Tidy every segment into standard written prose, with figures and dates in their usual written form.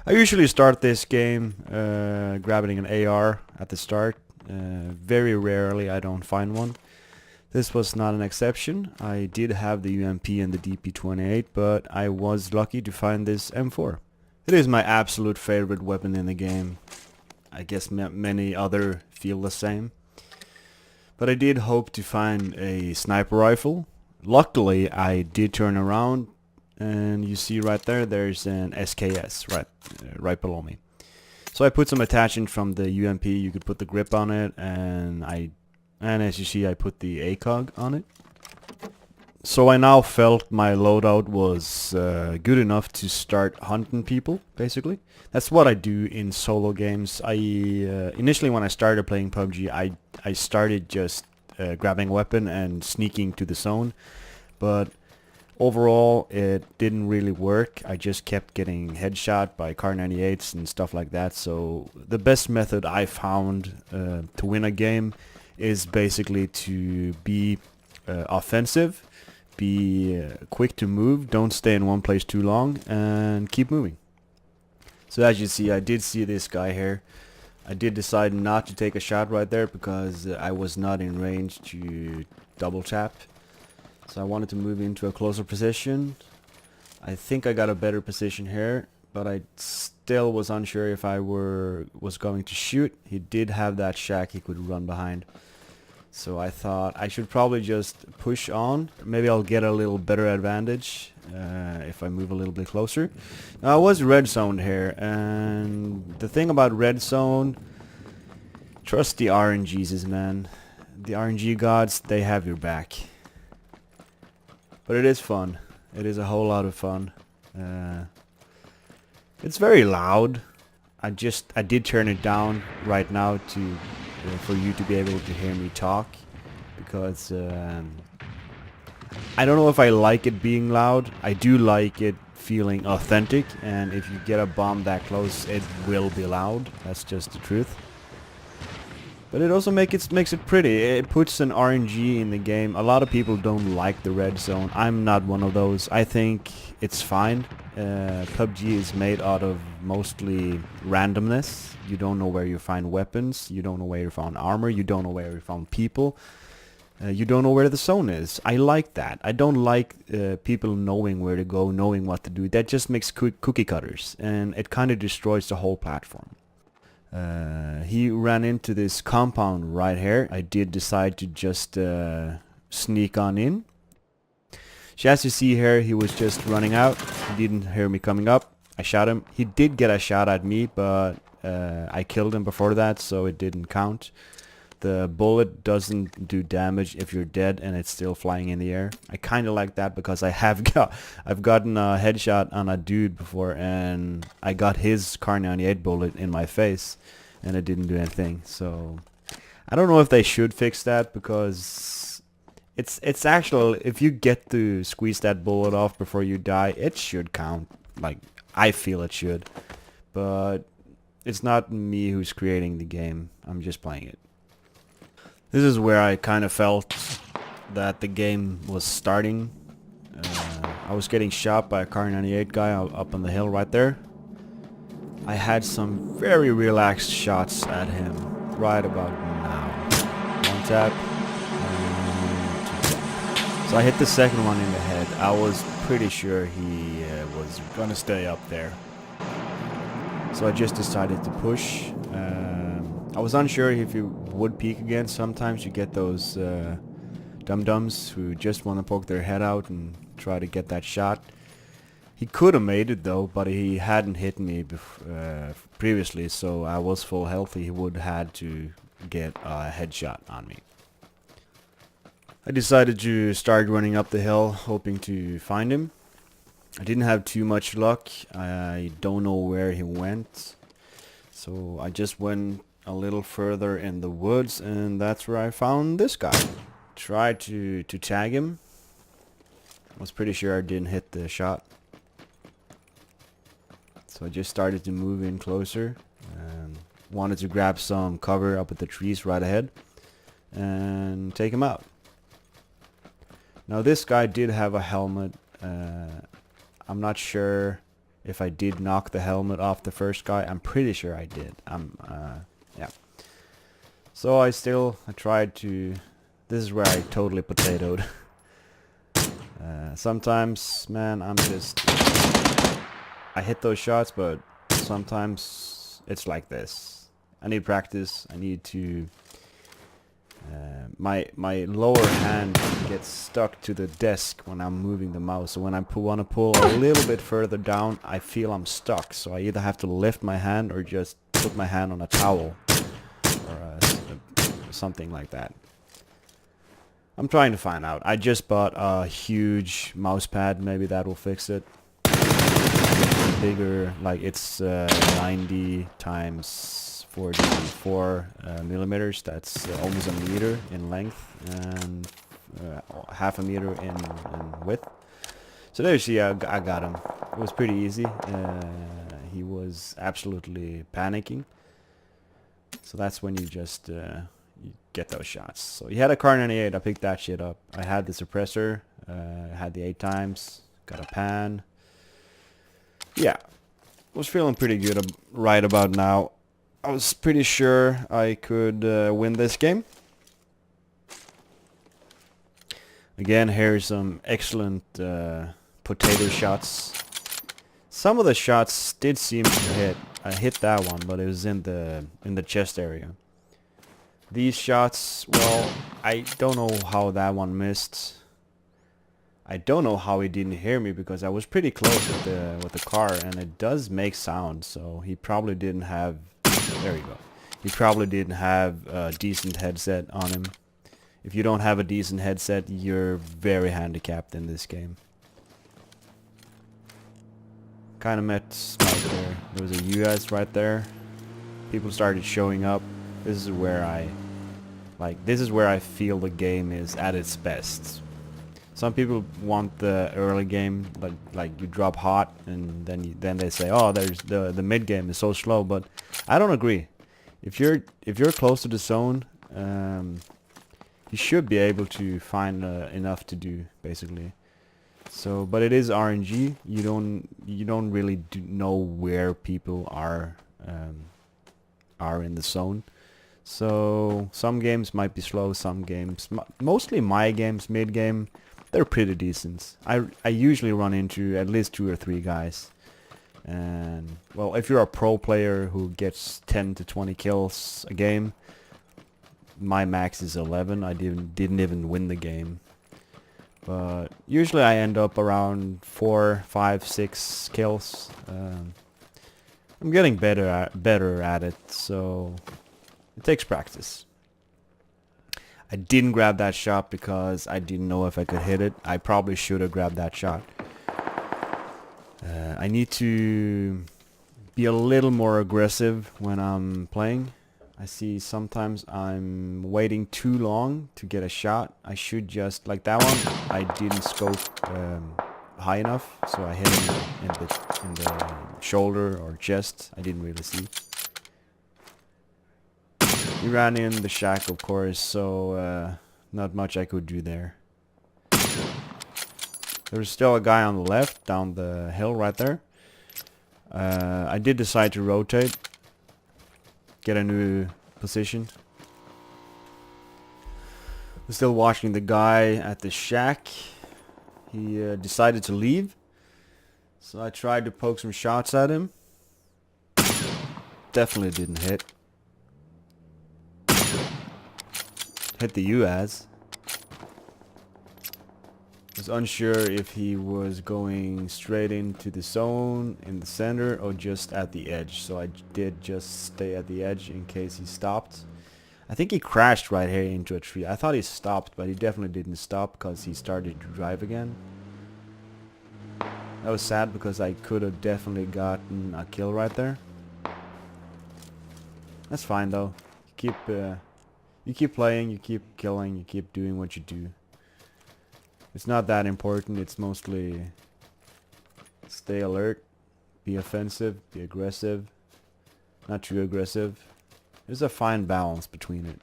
I usually start this game grabbing an AR at the start. Very rarely I don't find one. This was not an exception. I did have the UMP and the DP28, but I was lucky to find this M4. It is my absolute favorite weapon in the game. I guess many other feel the same. But I did hope to find a sniper rifle. Luckily, I did turn around, and you see right there, there's an SKS right below me. So I put some attachment from the UMP. You could put the grip on it, and as you see, I put the ACOG on it. So I now felt my loadout was good enough to start hunting people, basically. That's what I do in solo games. Initially when I started playing PUBG, I started just grabbing a weapon and sneaking to the zone. But overall, it didn't really work. I just kept getting headshot by Car 98s and stuff like that. So the best method I found to win a game is basically to be offensive. Be quick to move, don't stay in one place too long, and keep moving. So as you see, I did see this guy here. I did decide not to take a shot right there because I was not in range to double tap. So I wanted to move into a closer position. I think I got a better position here, but I still was unsure if I was going to shoot. He did have that shack he could run behind. So I thought I should probably just push on. Maybe I'll get a little better advantage if I move a little bit closer. Now I was red zoned here, and the thing about red zone, trust the RNGs, man. The RNG gods, they have your back. But it is fun. It is a whole lot of fun. It's very loud. I did turn it down right now to for you to be able to hear me talk, because I don't know if I like it being loud. I do like it feeling authentic, and if you get a bomb that close, it will be loud. That's just the truth. But it also makes it pretty. It puts an RNG in the game. A lot of people don't like the red zone. I'm not one of those. I think it's fine. PUBG is made out of mostly randomness. You don't know where you find weapons. You don't know where you found armor. You don't know where you found people. You don't know where the zone is. I like that. I don't like people knowing where to go, knowing what to do. That just makes cookie cutters, and it kind of destroys the whole platform. He ran into this compound right here. I did decide to just sneak on in. So as you see here, he was just running out. He didn't hear me coming up. I shot him. He did get a shot at me, but I killed him before that, so it didn't count. The bullet doesn't do damage if you're dead and it's still flying in the air. I kind of like that because I've gotten a headshot on a dude before, and I got his Car 98 bullet in my face and it didn't do anything. So I don't know if they should fix that, because it's actual. If you get to squeeze that bullet off before you die, it should count. Like, I feel it should, but it's not me who's creating the game. I'm just playing it. This is where I kind of felt that the game was starting. I was getting shot by a Car 98 guy up on the hill right there. I had some very relaxed shots at him right about now. One tap, and two tap. So I hit the second one in the head. I was pretty sure he was gonna stay up there. So I just decided to push. I was unsure if you would peek again. Sometimes you get those dum-dums who just want to poke their head out and try to get that shot. He could have made it though, but he hadn't hit me previously, so I was full health. He would had to get a headshot on me. I decided to start running up the hill, hoping to find him. I didn't have too much luck. I don't know where he went, so I just went a little further in the woods, and that's where I found this guy. Tried to tag him. Was pretty sure I didn't hit the shot. So I just started to move in closer. Wanted to grab some cover up at the trees right ahead and take him out. Now this guy did have a helmet. I'm not sure if I did knock the helmet off the first guy. I'm pretty sure I did. Yeah. So I tried to... This is where I totally potatoed. Sometimes, man, I hit those shots, but sometimes it's like this. I need practice. I need to... my lower hand gets stuck to the desk when I'm moving the mouse. So when I want to pull a little bit further down, I feel I'm stuck. So I either have to lift my hand or just put my hand on a towel or something like that. I'm trying to find out. I just bought a huge mouse pad. Maybe that will fix it. Bigger, like it's 90 times 44 millimeters. That's almost a meter in length and half a meter in width. So there you see, I got him. It was pretty easy. He was absolutely panicking. So that's when you just you get those shots. So he had a Kar 98. I picked that shit up. I had the suppressor. I had the 8 times. Got a pan. Yeah, was feeling pretty good right about now. I was pretty sure I could win this game. Again, here's some excellent potato shots. Some of the shots did seem to hit. I hit that one, but it was in the chest area. These shots, well, I don't know how that one missed. I don't know how he didn't hear me because I was pretty close with the car, and it does make sound. So he probably didn't have. There you go. He probably didn't have a decent headset on him. If you don't have a decent headset, you're very handicapped in this game. Kind of met Smite there. There was a US right there. People started showing up. This is where I feel the game is at its best. Some people want the early game, like you drop hot, and then they say, oh, there's the mid game is so slow. But I don't agree. If you're close to the zone, you should be able to find enough to do, basically. So, but it is RNG. You don't really know where people are in the zone. So some games might be slow. Some games, mostly my games, mid game, they're pretty decent. I usually run into at least 2 or 3 guys. And well, if you're a pro player who gets 10 to 20 kills a game, my max is 11. I didn't even win the game. But usually I end up around 4, 5, 6 kills. I'm getting better at it, so it takes practice. I didn't grab that shot because I didn't know if I could hit it. I probably should have grabbed that shot. I need to be a little more aggressive when I'm playing. I see sometimes I'm waiting too long to get a shot. I should just, like that one, I didn't scope high enough, so I hit him in the shoulder or chest. I didn't really see. He ran in the shack, of course, so not much I could do there. There's still a guy on the left, down the hill right there. I did decide to rotate, get a new position. I'm still watching the guy at the shack. He decided to leave, so I tried to poke some shots at him. Definitely didn't hit. Hit the UAS. Was unsure if he was going straight into the zone in the center or just at the edge, so I did just stay at the edge in case he stopped. I think he crashed right here into a tree. I thought he stopped, but he definitely didn't stop because he started to drive again. That was sad because I could have definitely gotten a kill right there. That's fine though. You keep playing, you keep killing, you keep doing what you do. It's not that important. It's mostly stay alert, be offensive, be aggressive, not too aggressive. There's a fine balance between it.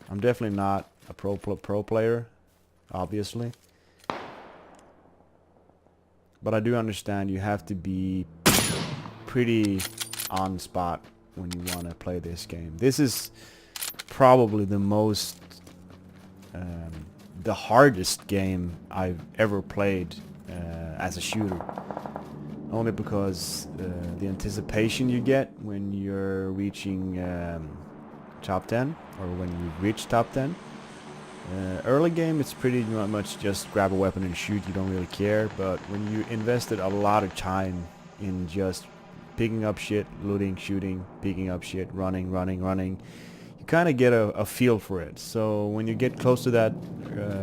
I'm definitely not a pro player, obviously. But I do understand you have to be pretty on spot when you want to play this game. This is probably the most, the hardest game I've ever played as a shooter. Only because the anticipation you get when you're reaching top 10, or when you reach top 10. Early game, it's pretty much just grab a weapon and shoot, you don't really care. But when you invested a lot of time in just picking up shit, looting, shooting, picking up shit, running, you kind of get a feel for it. So when you get close to that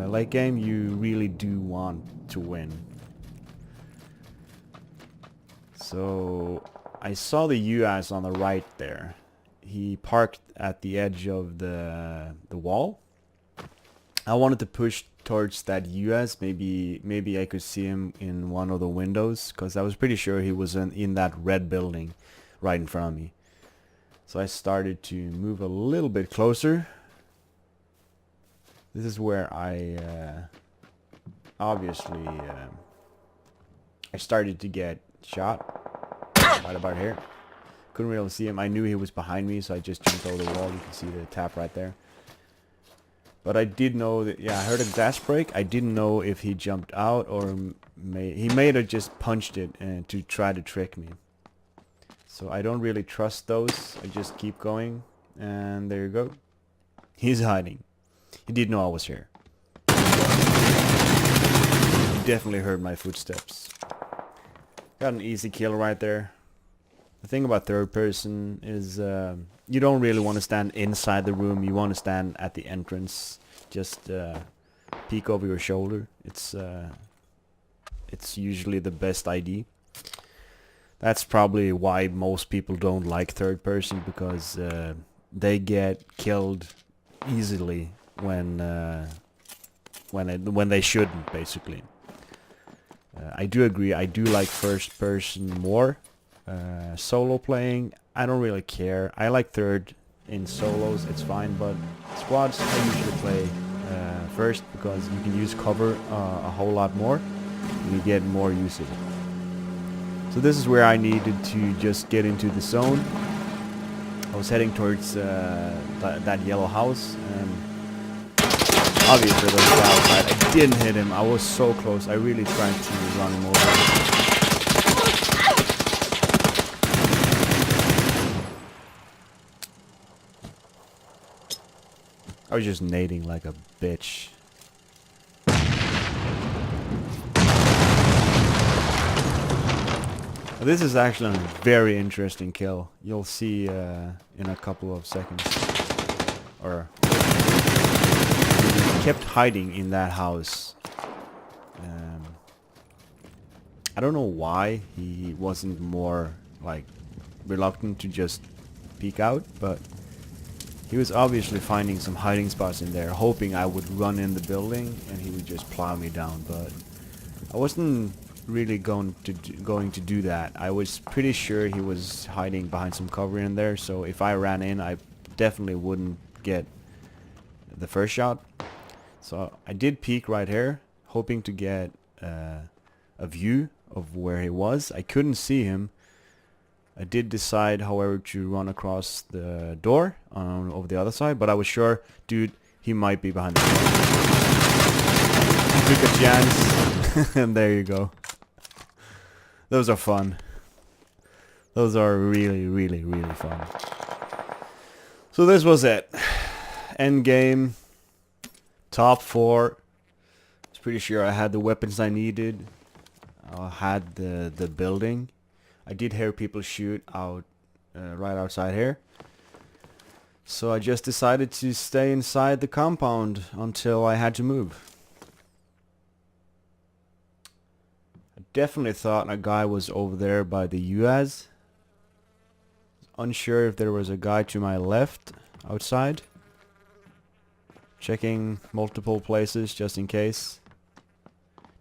late game, you really do want to win. So I saw the US on the right there. He parked at the edge of the wall. I wanted to push towards that US. Maybe I could see him in one of the windows, because I was pretty sure he was in that red building right in front of me. So I started to move a little bit closer. This is where I obviously I started to get shot right about here. Couldn't really see him. I knew he was behind me, so I just jumped over the wall. You can see the tap right there. But I did know that, yeah, I heard a glass break. I didn't know if he jumped out or he may have just punched it to try to trick me. So I don't really trust those. I just keep going, and there you go. He's hiding. He didn't know I was here. He definitely heard my footsteps. Got an easy kill right there. The thing about third person is you don't really want to stand inside the room. You want to stand at the entrance. Just peek over your shoulder. It's usually the best idea. That's probably why most people don't like third person, because they get killed easily when they shouldn't, basically. I do agree. I do like first person more. Solo playing, I don't really care. I like third in solos, it's fine, but squads I usually play first, because you can use cover a whole lot more and you get more usage. So this is where I needed to just get into the zone. I was heading towards that yellow house, and obviously there was a guy outside. I didn't hit him. I was so close. I really tried to run him over. I was just nading like a bitch. This is actually a very interesting kill. You'll see in a couple of seconds. Or he kept hiding in that house. I don't know why he wasn't more like reluctant to just peek out, but he was obviously finding some hiding spots in there, hoping I would run in the building and he would just plow me down. But I wasn't really going to do that. I was pretty sure he was hiding behind some cover in there, so if I ran in, I definitely wouldn't get the first shot. So I did peek right here, hoping to get a view of where he was. I couldn't see him. I did decide, however, to run across the door over the other side, but I was sure, dude, he might be behind the door. Took a chance, and there you go. Those are fun. Those are really, really, really fun. So this was it. End game. Top 4. I was pretty sure I had the weapons I needed. I had the building. I did hear people shoot out right outside here. So I just decided to stay inside the compound until I had to move. I definitely thought a guy was over there by the US. Unsure if there was a guy to my left outside. Checking multiple places just in case.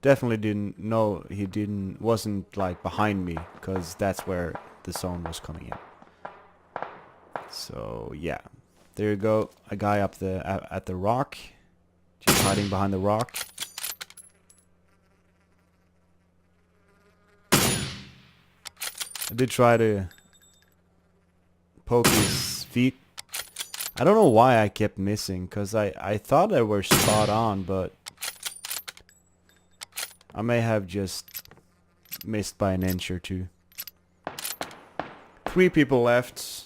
Definitely didn't know he wasn't like behind me, because that's where the zone was coming in. So yeah, there you go. A guy up at the rock, just hiding behind the rock. I did try to poke his feet. I don't know why I kept missing, because I thought they were spot on, but I may have just missed by an inch or two. 3 people left.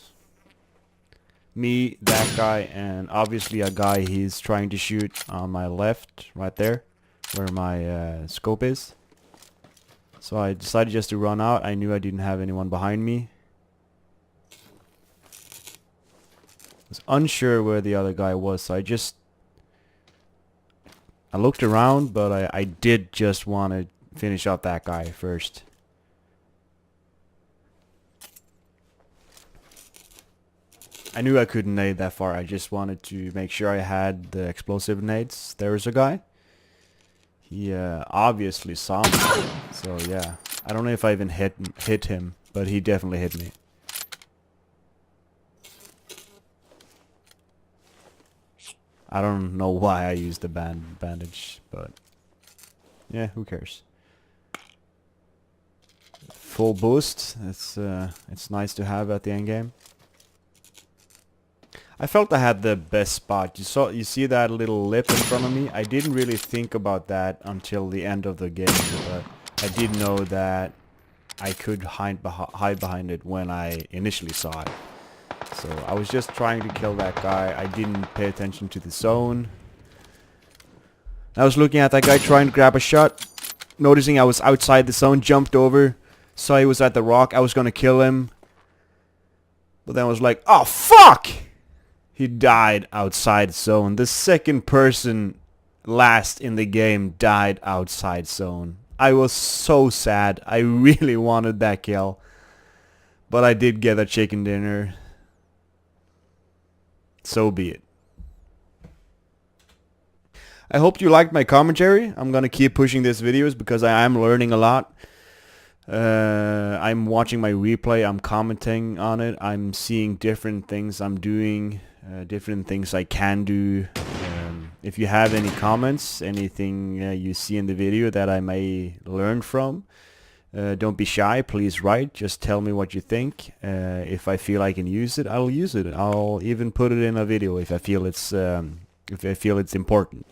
Me, that guy, and obviously a guy he's trying to shoot on my left, right there, where my scope is. So I decided just to run out. I knew I didn't have anyone behind me. Was unsure where the other guy was, so I looked around, but I did just want to finish off that guy first. I knew I couldn't nade that far. I just wanted to make sure I had the explosive nades. There was a guy. He obviously saw me. So yeah, I don't know if I even hit him, but he definitely hit me. I don't know why I used the bandage, but yeah, who cares? Full boost. It's nice to have at the end game. I felt I had the best spot. You see that little lip in front of me? I didn't really think about that until the end of the game, but I did know that I could hide behind it when I initially saw it. So I was just trying to kill that guy. I didn't pay attention to the zone. I was looking at that guy trying to grab a shot, noticing I was outside the zone, jumped over, saw he was at the rock. I was gonna kill him, but then I was like, oh fuck! He died outside zone. The second person last in the game died outside zone. I was so sad. I really wanted that kill. But I did get a chicken dinner. So be it. I hope you liked my commentary. I'm gonna keep pushing these videos because I am learning a lot. I'm watching my replay. I'm commenting on it. I'm seeing different things I'm doing. Different things I can do. If you have any comments, anything you see in the video that I may learn from, don't be shy, please write. Just tell me what you think. If I feel I can use it, I'll use it. I'll even put it in a video if I feel it's important.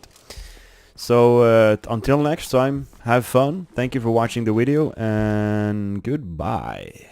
So until next time, have fun. Thank you for watching the video, and goodbye.